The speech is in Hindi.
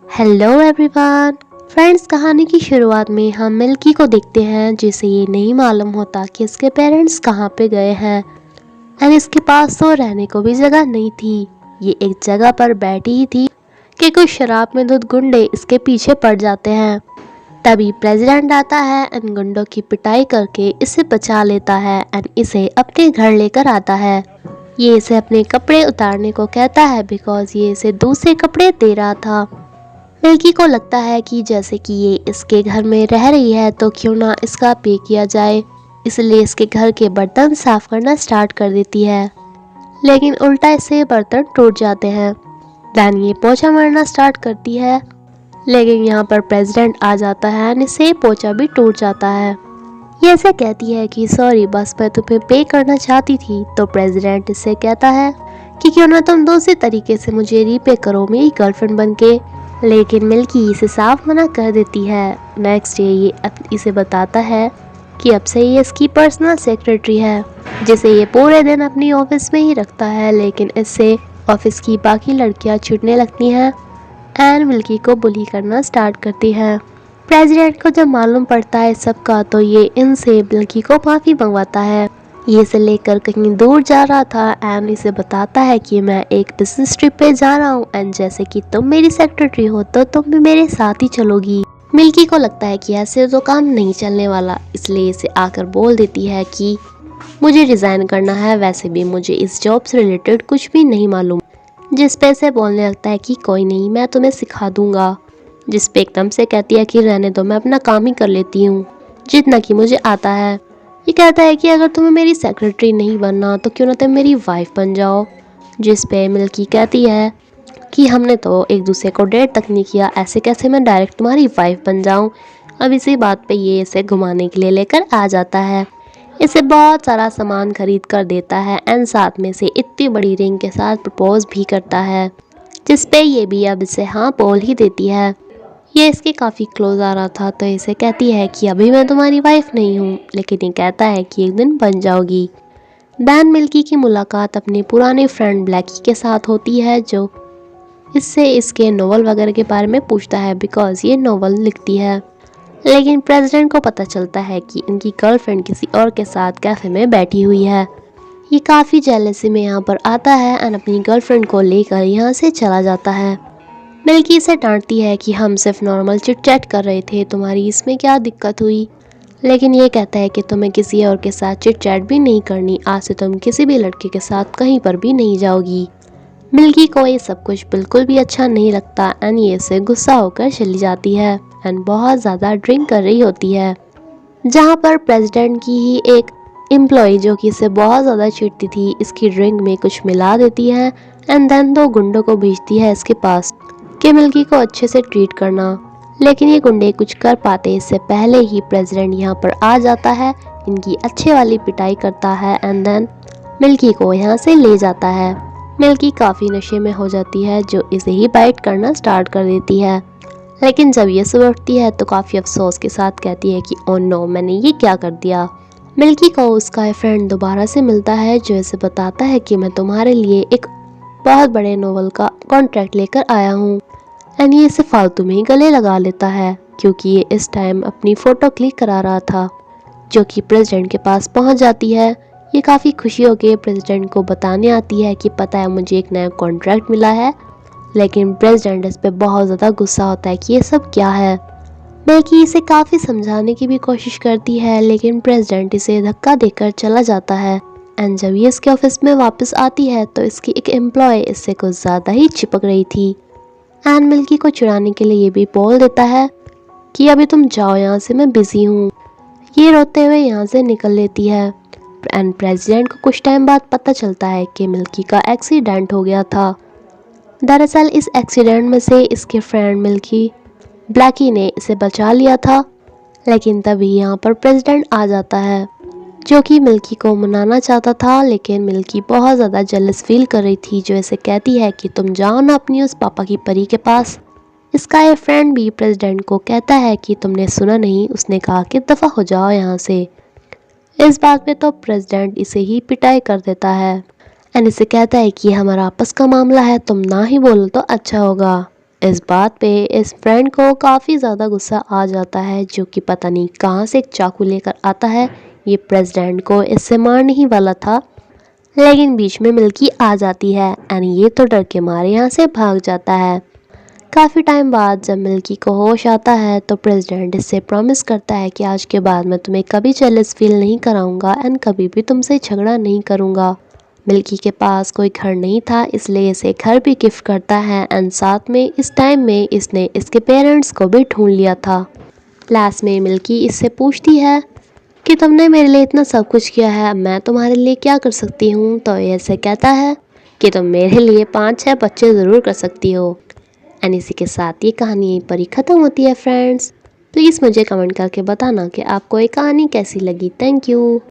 हेलो एवरीवन फ्रेंड्स, कहानी की शुरुआत में हम मिल्की को देखते हैं जिसे ये नहीं मालूम होता कि इसके पेरेंट्स कहाँ पे गए हैं एंड इसके पास तो रहने को भी जगह नहीं थी। ये एक जगह पर बैठी ही थी कि कुछ शराब में धुत गुंडे इसके पीछे पड़ जाते हैं। तभी प्रेसिडेंट आता है एंड गुंडों की पिटाई करके इसे बचा लेता है एंड इसे अपने घर लेकर आता है। ये इसे अपने कपड़े उतारने को कहता है बिकॉज ये इसे दूसरे कपड़े दे रहा था। मिल्की को लगता है कि जैसे कि ये इसके घर में रह रही है तो क्यों ना इसका पे किया जाए, इसलिए इसके घर के बर्तन साफ करना स्टार्ट कर देती है। लेकिन उल्टा इससे बर्तन टूट जाते हैं। दैन ये पोछा मारना स्टार्ट करती है, लेकिन यहाँ पर प्रेसिडेंट आ जाता है और इससे पोछा भी टूट जाता है। ये ऐसे कहती है कि सॉरी बस मैं तुम्हें पे करना चाहती थी, तो प्रेसिडेंट इससे कहता है कि क्यों ना तुम दूसरे तरीके से मुझे रीपे करो मेरी गर्लफ्रेंड बन के। लेकिन मिल्की इसे साफ मना कर देती है। नेक्स्ट डे ये इसे बताता है कि अब से ये इसकी पर्सनल सेक्रेटरी है, जिसे ये पूरे दिन अपनी ऑफिस में ही रखता है। लेकिन इससे ऑफिस की बाकी लड़कियां छुटने लगती हैं एंड मिल्की को बुली करना स्टार्ट करती है। प्रेसिडेंट को जब मालूम पड़ता है सबका तो ये इनसे मिल्की को माफ़ी मंगवाता है। ये इसे लेकर कहीं दूर जा रहा था एंड इसे बताता है कि मैं एक बिजनेस ट्रिप पे जा रहा हूँ एंड जैसे कि तुम मेरी सेक्रेटरी हो तो तुम भी मेरे साथ ही चलोगी। मिल्की को लगता है कि ऐसे तो काम नहीं चलने वाला, इसलिए इसे आकर बोल देती है कि मुझे रिज़ाइन करना है। वैसे भी मुझे इस जॉब से रिलेटेड कुछ भी नहीं मालूम। जिस पे से बोलने लगता है कि कोई नहीं, मैं तुम्हें सिखा दूंगा। जिस पे एकदम से कहती है कि रहने दो, मैं अपना काम ही कर लेती हूँ जितना कि मुझे आता है। ये कहता है कि अगर तुम्हें मेरी सेक्रेटरी नहीं बनना तो क्यों ना तुम मेरी वाइफ बन जाओ। जिस पे मिल्की कहती है कि हमने तो एक दूसरे को डेट तक नहीं किया, ऐसे कैसे मैं डायरेक्ट तुम्हारी वाइफ बन जाऊं। अब इसी बात पे ये इसे घुमाने के लिए लेकर आ जाता है। इसे बहुत सारा सामान खरीद कर देता है एंड साथ में से इतनी बड़ी रिंग के साथ प्रपोज भी करता है, जिस पे ये भी अब इसे हाँ बोल ही देती है। ये इसके काफ़ी क्लोज आ रहा था तो इसे कहती है कि अभी मैं तुम्हारी वाइफ नहीं हूँ, लेकिन ये कहता है कि एक दिन बन जाओगी। दैन मिल्की की मुलाकात अपने पुराने फ्रेंड ब्लैकी के साथ होती है, जो इससे इसके नोवेल वगैरह के बारे में पूछता है बिकॉज ये नोवेल लिखती है। लेकिन प्रेसिडेंट को पता चलता है कि इनकी गर्लफ्रेंड किसी और के साथ कैफे में बैठी हुई है। ये काफ़ी जेलसी में यहाँ पर आता है एंड अपनी गर्लफ्रेंड को लेकर यहाँ से चला जाता है। मिल्की से डांटती है कि हम सिर्फ नॉर्मल चिट चैट कर रहे थे, तुम्हारी इसमें क्या दिक्कत हुई। लेकिन ये कहता है कि तुम्हें किसी और के साथ चिट चैट भी नहीं करनी, आज से तुम किसी भी लड़के के साथ कहीं पर भी नहीं जाओगी। मिल्की को ये सब कुछ बिल्कुल भी अच्छा नहीं लगता एंड ये से गुस्सा होकर चली जाती है एंड बहुत ज़्यादा ड्रिंक कर रही होती है। जहाँ पर प्रेसिडेंट की ही एक एम्प्लॉय जो कि इसे बहुत ज़्यादा चिढ़ती थी, इसकी ड्रिंक में कुछ मिला देती है एंड देन 2 गुंडों को भेजती है इसके पास कि मिल्की को अच्छे से ट्रीट करना। लेकिन ये गुंडे कुछ कर पाते इससे पहले ही प्रेसिडेंट यहाँ पर आ जाता है, इनकी अच्छे वाली पिटाई करता है एंड देन मिल्की को यहाँ से ले जाता है। मिल्की काफ़ी नशे में हो जाती है, जो इसे ही बाइट करना स्टार्ट कर देती है। लेकिन जब ये सुबह उठती है तो काफ़ी अफसोस के साथ कहती है कि ओ नो, मैंने ये क्या कर दिया। मिल्की को उसका फ्रेंड दोबारा से मिलता है, जो इसे बताता है कि मैं तुम्हारे लिए एक बहुत बड़े नोवेल का कॉन्ट्रैक्ट लेकर आया हूँ एंड ये इसे फालतू में ही गले लगा लेता है, क्योंकि ये इस टाइम अपनी फ़ोटो क्लिक करा रहा था, जो कि प्रेसिडेंट के पास पहुंच जाती है। ये काफ़ी खुशी होकर प्रेसिडेंट को बताने आती है कि पता है मुझे एक नया कॉन्ट्रैक्ट मिला है। लेकिन प्रेसिडेंट इस पर बहुत ज़्यादा गुस्सा होता है कि ये सब क्या है। मिल्की इसे काफ़ी समझाने की भी कोशिश करती है, लेकिन प्रेसिडेंट इसे धक्का देकर चला जाता है एंड जब ये इसके ऑफिस में वापस आती है तो इसकी एक एम्प्लॉय इससे कुछ ज़्यादा ही चिपक रही थी एंड मिल्की को चुराने के लिए ये भी बोल देता है कि अभी तुम जाओ यहाँ से, मैं बिज़ी हूँ। ये रोते हुए यहाँ से निकल लेती है एंड प्रेसिडेंट को कुछ टाइम बाद पता चलता है कि मिल्की का एक्सीडेंट हो गया था। दरअसल इस एक्सीडेंट में से इसके फ्रेंड मिल्की ब्लैकी ने इसे बचा लिया था। लेकिन तभी यहाँ पर प्रेसिडेंट आ जाता है, जो कि मिल्की को मनाना चाहता था, लेकिन मिल्की बहुत ज़्यादा जेलस फील कर रही थी, जो इसे कहती है कि तुम जाओ ना अपनी उस पापा की परी के पास। इसका ये फ्रेंड भी प्रेसिडेंट को कहता है कि तुमने सुना नहीं, उसने कहा कि दफ़ा हो जाओ यहाँ से। इस बात पे तो प्रेसिडेंट इसे ही पिटाई कर देता है एंड इसे कहता है कि हमारा आपस का मामला है, तुम ना ही बोलो तो अच्छा होगा। इस बात पे इस फ्रेंड को काफ़ी ज़्यादा गुस्सा आ जाता है, जो कि पता नहीं कहाँ से एक चाकू लेकर आता है। ये प्रेसिडेंट को इससे मारने ही वाला था, लेकिन बीच में मिल्की आ जाती है एंड ये तो डर के मारे यहाँ से भाग जाता है। काफ़ी टाइम बाद जब मिल्की को होश आता है तो प्रेसिडेंट इससे प्रॉमिस करता है कि आज के बाद मैं तुम्हें कभी जेलस फील नहीं कराऊंगा एंड कभी भी तुमसे झगड़ा नहीं करूंगा। मिल्की के पास कोई घर नहीं था, इसलिए इसे घर भी गिफ्ट करता है एंड साथ में इस टाइम में इसने इसके पेरेंट्स को भी ढूंढ लिया था। लास्ट में मिल्की इससे पूछती है कि तुमने मेरे लिए इतना सब कुछ किया है, अब मैं तुम्हारे लिए क्या कर सकती हूँ। तो ये ऐसे कहता है कि तुम मेरे लिए 5-6 बच्चे ज़रूर कर सकती हो। एंड इसी के साथ ये कहानी यहीं पर ही ख़त्म होती है फ्रेंड्स। प्लीज़ मुझे कमेंट करके बताना कि आपको ये कहानी कैसी लगी। Thank you.